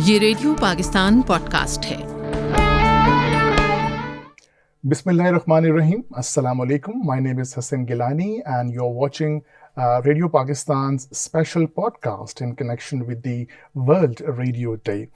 ये radio Pakistan podcast है। Bismillahirrahmanirrahim. Assalamu alaikum. My name is Hassan Gilani, and you're watching Radio Pakistan's special podcast in connection with the World Radio Day.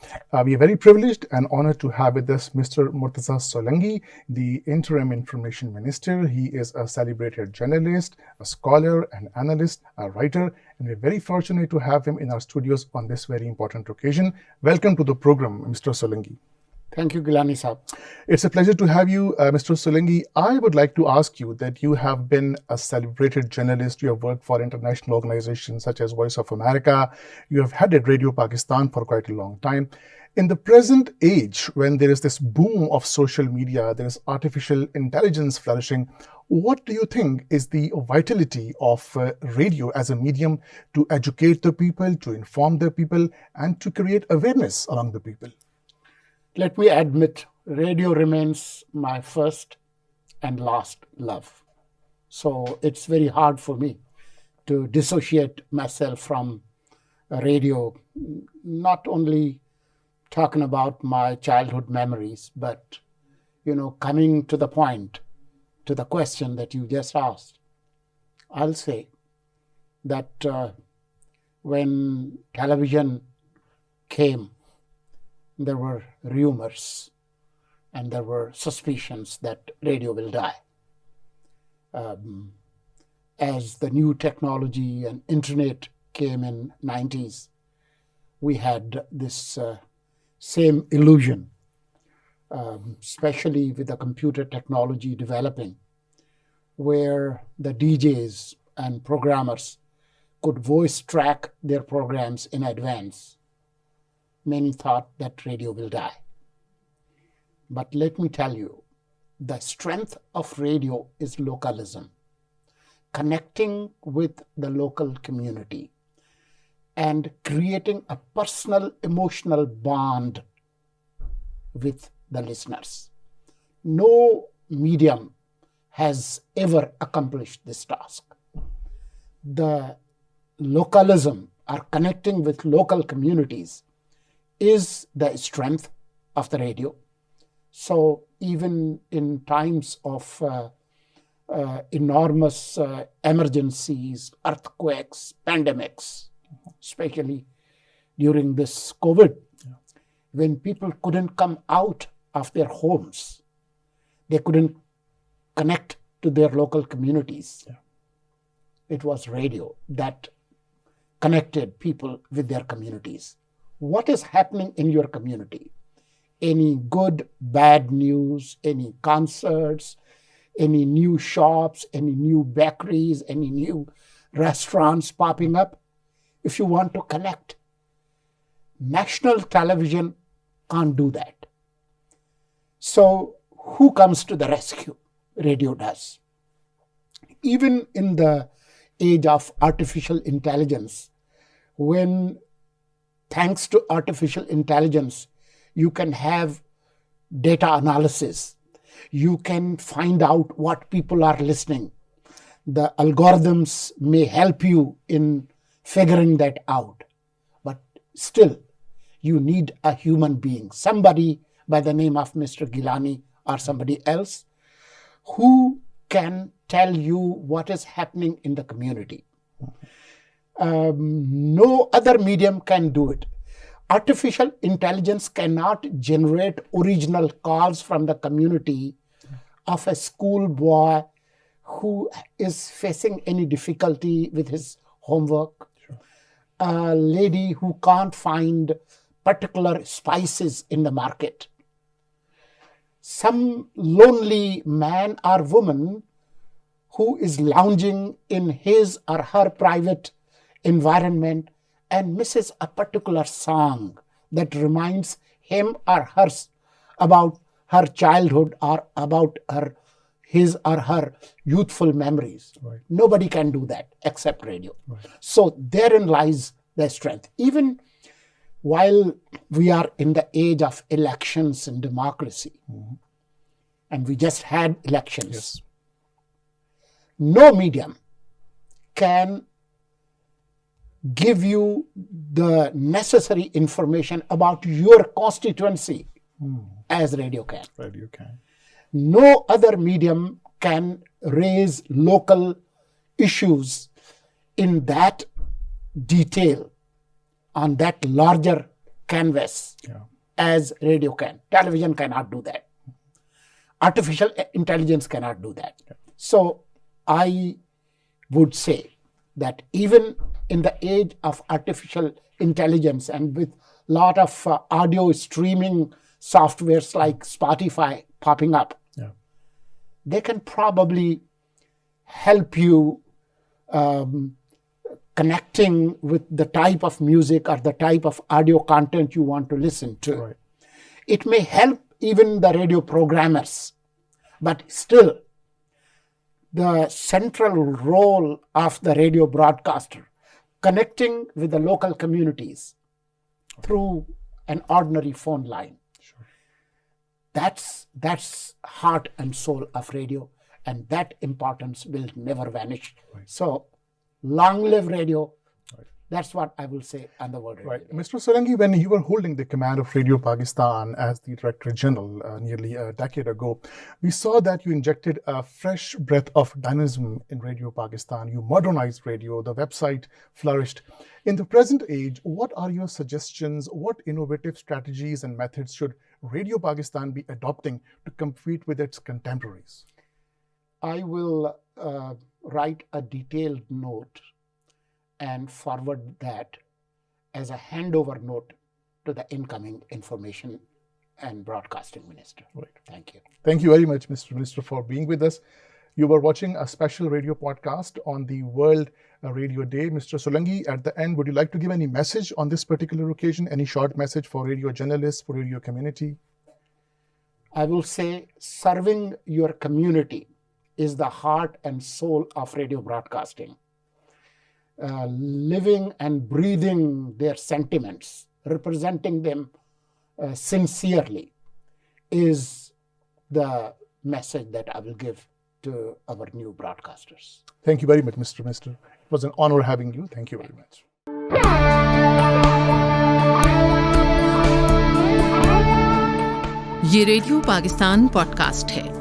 We are very privileged and honored to have with us Mr. Murtaza Solangi, the Interim Information Minister. He is a celebrated journalist, a scholar, an analyst, a writer, and we're very fortunate to have him in our studios on this very important occasion. Welcome to the program, Mr. Solangi. Thank you, Gilani Saab. It's a pleasure to have you, Mr. Solangi. I would like to ask you that you have been a celebrated journalist. You have worked for international organizations such as Voice of America. You have headed Radio Pakistan for quite a long time. In the present age, when there is this boom of social media, there is artificial intelligence flourishing, what do you think is the vitality of radio as a medium to educate the people, to inform the people, and to create awareness among the people? Let me admit, radio remains my first and last love. So it's very hard for me to dissociate myself from radio, not only talking about my childhood memories, but, coming to the point, to the question that you just asked. I'll say that when television came, there were rumors and there were suspicions that radio will die. As the new technology and internet came in 90s, we had this same illusion, especially with the computer technology developing, where the DJs and programmers could voice track their programs in advance. Many thought that radio will die. But let me tell you, the strength of radio is localism, connecting with the local community and creating a personal emotional bond with the listeners. No medium has ever accomplished this task. The localism, or connecting with local communities, is the strength of the radio. So even in times of enormous emergencies, earthquakes, pandemics, especially during this COVID, when people couldn't come out of their homes, they couldn't connect to their local communities. It was radio that connected people with their communities. What is happening in your community? Any good, bad news, any concerts, any new shops, any new bakeries, any new restaurants popping up? If you want to connect, national television can't do that. So who comes to the rescue? Radio does. Even in the age of artificial intelligence, when thanks to artificial intelligence, you can have data analysis. You can find out what people are listening. The algorithms may help you in figuring that out. But still, you need a human being, somebody by the name of Mr. Gilani or somebody else, who can tell you what is happening in the community. No other medium can do it. Artificial intelligence cannot generate original calls from the community of a schoolboy who is facing any difficulty with his homework, a lady who can't find particular spices in the market, some lonely man or woman who is lounging in his or her private environment and misses a particular song that reminds him or her about her childhood or about his or her youthful memories. Right. Nobody can do that except radio. Right. So therein lies the strength. Even while we are in the age of elections and democracy, and we just had elections, no medium can give you the necessary information about your constituency as radio can. Radio can. No other medium can raise local issues in that detail on that larger canvas as radio can. Television cannot do that. Artificial intelligence cannot do that. So I would say that even in the age of artificial intelligence and with a lot of audio streaming softwares like Spotify popping up, they can probably help you connecting with the type of music or the type of audio content you want to listen to. Right. It may help even the radio programmers, but still the central role of the radio broadcaster, connecting with the local communities through an ordinary phone line. That's heart and soul of radio, and that importance will never vanish. So long live radio. That's what I will say on the word radio. Right. Mr. Solanki, when you were holding the command of Radio Pakistan as the Director General nearly a decade ago, we saw that you injected a fresh breath of dynamism in Radio Pakistan. You modernized radio, the website flourished. In the present age, what are your suggestions? What innovative strategies and methods should Radio Pakistan be adopting to compete with its contemporaries? I will write a detailed note and forward that as a handover note to the incoming Information and Broadcasting Minister. Right. Thank you. Thank you very much, Mr. Minister, for being with us. You were watching a special radio podcast on the World Radio Day. Mr. Solanki, at the end, would you like to give any message on this particular occasion? Any short message for radio journalists, for radio community? I will say serving your community is the heart and soul of radio broadcasting. Living and breathing their sentiments, representing them sincerely is the message that I will give to our new broadcasters. Thank you very much, Mr. Minister. It was an honor having you. Thank you very much. ये radio Pakistan podcast है।